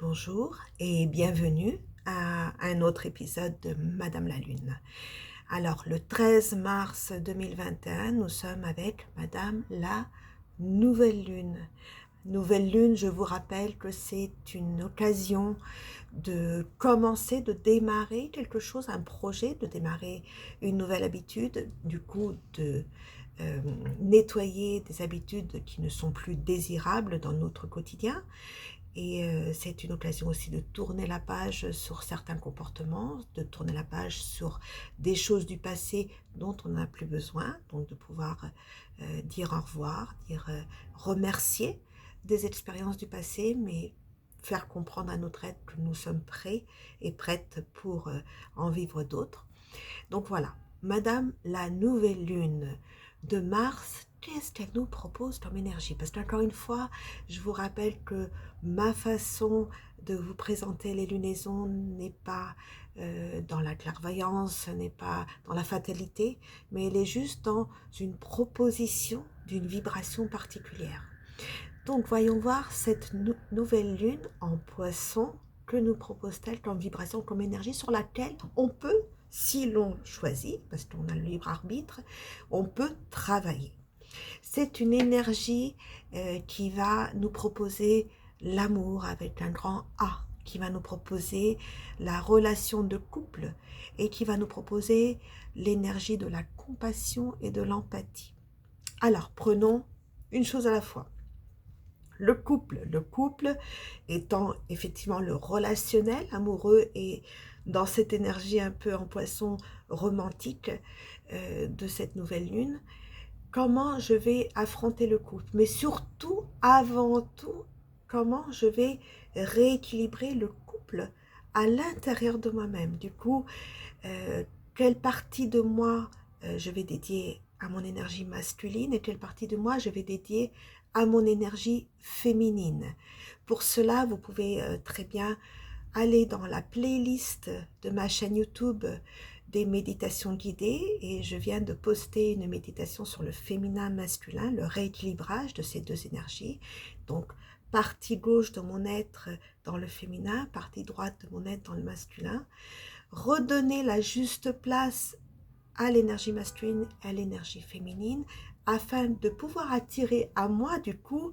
Bonjour et bienvenue à un autre épisode de Madame la Lune. Alors, le 13 mars 2021, nous sommes avec Madame la Nouvelle Lune. Nouvelle Lune, je vous rappelle que c'est une occasion de commencer, de démarrer quelque chose, un projet, de démarrer une nouvelle habitude, du coup de nettoyer des habitudes qui ne sont plus désirables dans notre quotidien. Et c'est une occasion aussi de tourner la page sur certains comportements, de tourner la page sur des choses du passé dont on n'a plus besoin, donc de pouvoir dire au revoir, remercier des expériences du passé, mais faire comprendre à notre être que nous sommes prêts et prêtes pour en vivre d'autres. Donc voilà, Madame la nouvelle lune de Mars, qu'est-ce qu'elle nous propose comme énergie? Parce qu'encore une fois, je vous rappelle que ma façon de vous présenter les lunaisons n'est pas dans la clairvoyance, n'est pas dans la fatalité, mais elle est juste dans une proposition d'une vibration particulière. Donc voyons voir cette nouvelle lune en poisson, que nous propose-t-elle comme vibration, comme énergie sur laquelle on peut, si l'on choisit, parce qu'on a le libre arbitre, on peut travailler. C'est une énergie qui va nous proposer l'amour avec un grand A, qui va nous proposer la relation de couple et qui va nous proposer l'énergie de la compassion et de l'empathie. Alors, prenons une chose à la fois. Le couple étant effectivement le relationnel amoureux et dans cette énergie un peu en poisson romantique de cette nouvelle lune, comment je vais affronter le couple, mais surtout, avant tout, comment je vais rééquilibrer le couple à l'intérieur de moi-même. Du coup, euh, quelle partie de moi je vais dédier à mon énergie masculine et quelle partie de moi je vais dédier à mon énergie féminine. Pour cela, vous pouvez très bien aller dans la playlist de ma chaîne YouTube des méditations guidées et je viens de poster une méditation sur le féminin masculin, le rééquilibrage de ces deux énergies. Donc, partie gauche de mon être dans le féminin, partie droite de mon être dans le masculin. Redonner la juste place à l'énergie masculine et à l'énergie féminine afin de pouvoir attirer à moi du coup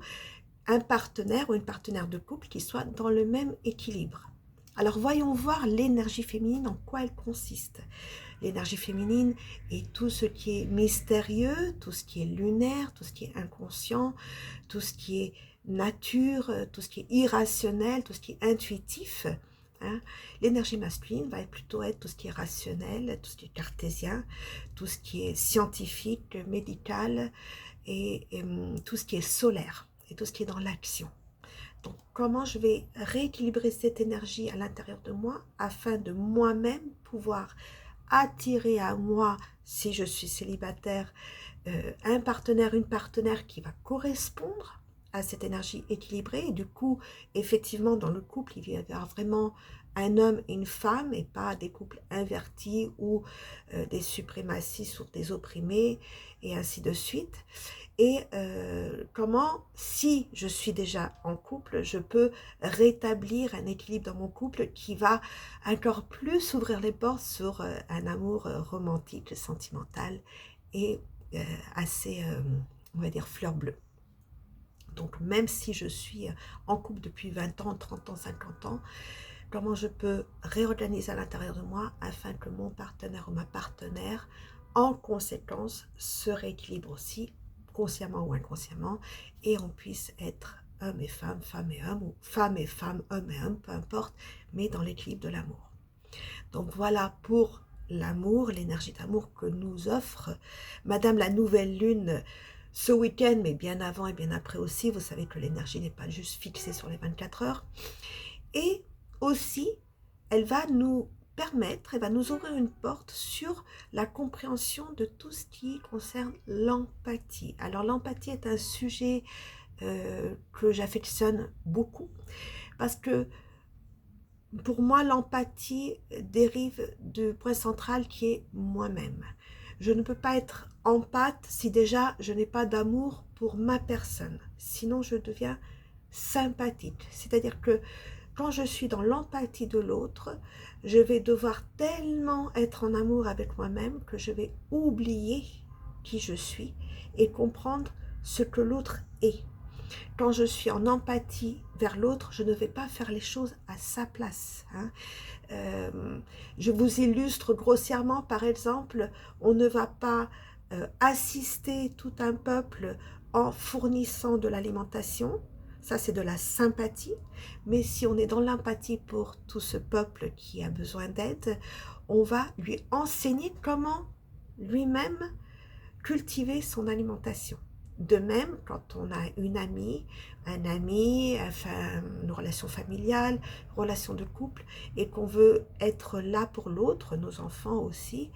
un partenaire ou une partenaire de couple qui soit dans le même équilibre. Alors voyons voir l'énergie féminine, en quoi elle consiste. L'énergie féminine est tout ce qui est mystérieux, tout ce qui est lunaire, tout ce qui est inconscient, tout ce qui est nature, tout ce qui est irrationnel, tout ce qui est intuitif. Hein. L'énergie masculine va plutôt être tout ce qui est rationnel, tout ce qui est cartésien, tout ce qui est scientifique, médical et tout ce qui est solaire et tout ce qui est dans l'action. Donc, comment je vais rééquilibrer cette énergie à l'intérieur de moi afin de moi-même pouvoir attirer à moi, si je suis célibataire, un partenaire, une partenaire qui va correspondre à cette énergie équilibrée. Et du coup, effectivement, dans le couple, il va y avoir vraiment un homme et une femme et pas des couples invertis ou des suprémacistes ou des opprimés et ainsi de suite. Et comment, si je suis déjà en couple, je peux rétablir un équilibre dans mon couple qui va encore plus ouvrir les portes sur un amour romantique, sentimental et assez, on va dire, fleur bleue. Donc même si je suis en couple depuis 20 ans, 30 ans, 50 ans, comment je peux réorganiser à l'intérieur de moi afin que mon partenaire ou ma partenaire, en conséquence, se rééquilibre aussi, consciemment ou inconsciemment, et on puisse être homme et homme, ou femme et femme, homme et homme, peu importe, mais dans l'équilibre de l'amour. Donc voilà pour l'amour, l'énergie d'amour que nous offre Madame la Nouvelle Lune ce week-end, mais bien avant et bien après aussi. Vous savez que l'énergie n'est pas juste fixée sur les 24 heures. Et aussi, elle va nous permettre, elle va nous ouvrir une porte sur la compréhension de tout ce qui concerne l'empathie. Alors l'empathie est un sujet que j'affectionne beaucoup parce que pour moi, l'empathie dérive du point central qui est moi-même. Je ne peux pas être empathe si déjà je n'ai pas d'amour pour ma personne. Sinon, je deviens sympathique. C'est-à-dire que Quand je suis dans l'empathie de l'autre, je vais devoir tellement être en amour avec moi-même que je vais oublier qui je suis et comprendre ce que l'autre est. Quand je suis en empathie vers l'autre, je ne vais pas faire les choses à sa place. Je vous illustre grossièrement, par exemple, on ne va pas assister tout un peuple en fournissant de l'alimentation. Ça, c'est de la sympathie. Mais si on est dans l'empathie pour tout ce peuple qui a besoin d'aide, on va lui enseigner comment lui-même cultiver son alimentation. De même, quand on a une amie, un ami, enfin, une relation familiale, une relation de couple, et qu'on veut être là pour l'autre, nos enfants aussi,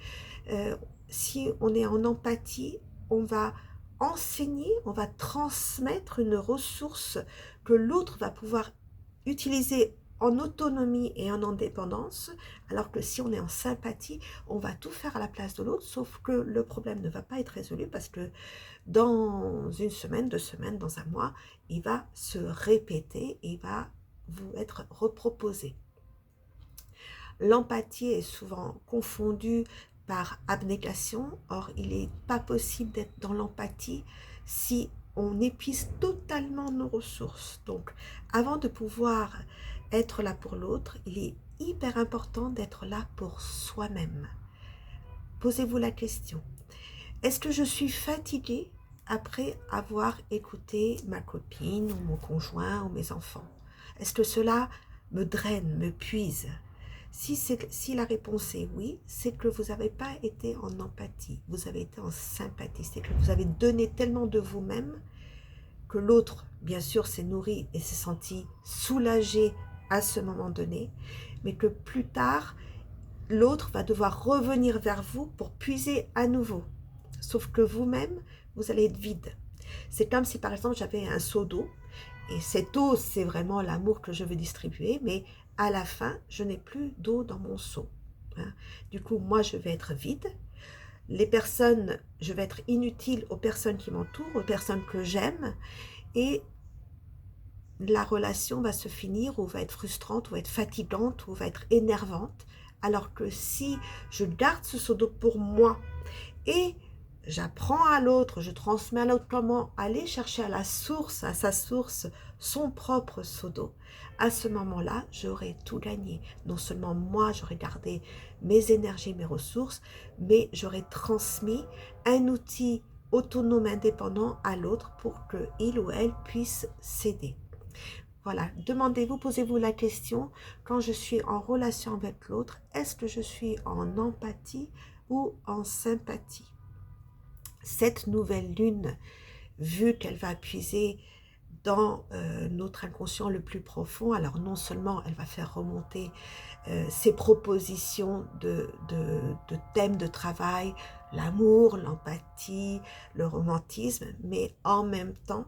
si on est en empathie, on va enseigner, on va transmettre une ressource que l'autre va pouvoir utiliser en autonomie et en indépendance, alors que si on est en sympathie, on va tout faire à la place de l'autre, sauf que le problème ne va pas être résolu parce que dans une semaine, 2 semaines, dans un mois, il va se répéter et il va vous être reproposé. L'empathie est souvent confondue par abnégation. Or, il n'est pas possible d'être dans l'empathie si on épuise totalement nos ressources. Donc, avant de pouvoir être là pour l'autre, il est hyper important d'être là pour soi-même. Posez-vous la question. Est-ce que je suis fatiguée après avoir écouté ma copine ou mon conjoint ou mes enfants? Est-ce que cela me draine, me puise? Si la réponse est oui, c'est que vous n'avez pas été en empathie, vous avez été en sympathie, c'est que vous avez donné tellement de vous-même que l'autre, bien sûr, s'est nourri et s'est senti soulagé à ce moment donné, mais que plus tard, l'autre va devoir revenir vers vous pour puiser à nouveau. Sauf que vous-même, vous allez être vide. C'est comme si, par exemple, j'avais un seau d'eau, et cette eau, c'est vraiment l'amour que je veux distribuer, mais à la fin, je n'ai plus d'eau dans mon seau. Du coup, moi, je vais être vide. Les personnes, je vais être inutile aux personnes qui m'entourent, aux personnes que j'aime, et la relation va se finir ou va être frustrante, ou va être fatigante, ou va être énervante. Alors que si je garde ce seau d'eau pour moi et j'apprends à l'autre, je transmets à l'autre comment aller chercher à la source, à sa source, son propre seau d'eau, à ce moment-là, j'aurai tout gagné. Non seulement moi, j'aurai gardé mes énergies, mes ressources, mais j'aurai transmis un outil autonome, indépendant à l'autre pour qu'il ou elle puisse s'aider. Voilà, demandez-vous, posez-vous la question, quand je suis en relation avec l'autre, est-ce que je suis en empathie ou en sympathie? Cette nouvelle lune, vu qu'elle va puiser dans notre inconscient le plus profond, alors non seulement elle va faire remonter ses propositions de thèmes de travail, l'amour, l'empathie, le romantisme, mais en même temps,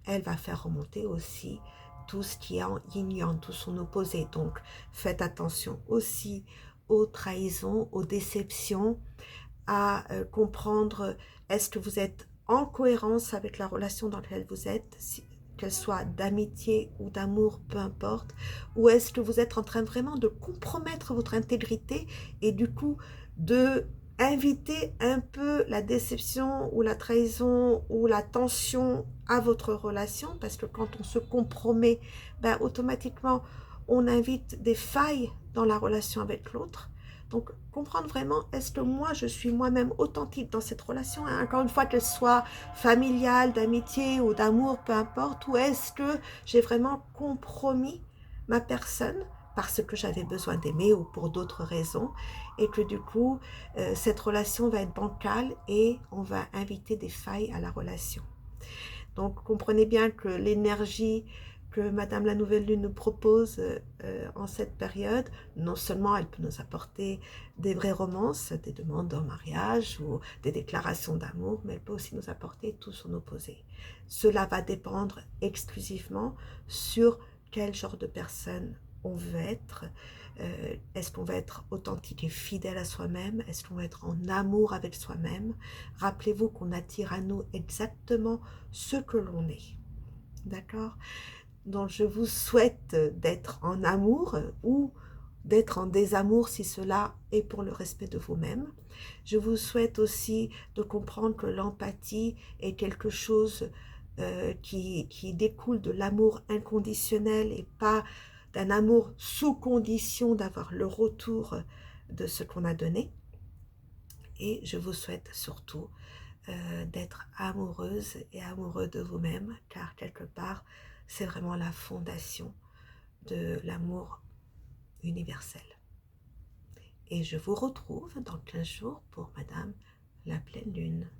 elle va faire remonter aussi tout ce qui est en yin-yang, tout son opposé. Donc, faites attention aussi aux trahisons, aux déceptions, à comprendre est-ce que vous êtes en cohérence avec la relation dans laquelle vous êtes, qu'elle soit d'amitié ou d'amour, peu importe, ou est-ce que vous êtes en train vraiment de compromettre votre intégrité et du coup de inviter un peu la déception ou la trahison ou la tension à votre relation, parce que quand on se compromet, ben, automatiquement on invite des failles dans la relation avec l'autre. Donc, comprendre vraiment, est-ce que moi, je suis moi-même authentique dans cette relation, hein, encore une fois, qu'elle soit familiale, d'amitié ou d'amour, peu importe, ou est-ce que j'ai vraiment compromis ma personne parce que j'avais besoin d'aimer ou pour d'autres raisons, et que du coup, cette relation va être bancale et on va inviter des failles à la relation. Donc, comprenez bien que l'énergie que Madame la Nouvelle Lune nous propose en cette période, non seulement elle peut nous apporter des vraies romances, des demandes en mariage ou des déclarations d'amour, mais elle peut aussi nous apporter tout son opposé. Cela va dépendre exclusivement sur quel genre de personne on veut être. Est-ce qu'on va être authentique et fidèle à soi-même? Est-ce qu'on va être en amour avec soi-même? Rappelez-vous qu'on attire à nous exactement ce que l'on est. D'accord? dont je vous souhaite d'être en amour ou d'être en désamour si cela est pour le respect de vous-même. Je vous souhaite aussi de comprendre que l'empathie est quelque chose qui découle de l'amour inconditionnel et pas d'un amour sous condition d'avoir le retour de ce qu'on a donné. Et je vous souhaite surtout d'être amoureuse et amoureux de vous-même, car quelque part, c'est vraiment la fondation de l'amour universel. Et je vous retrouve dans 15 jours pour Madame la pleine lune.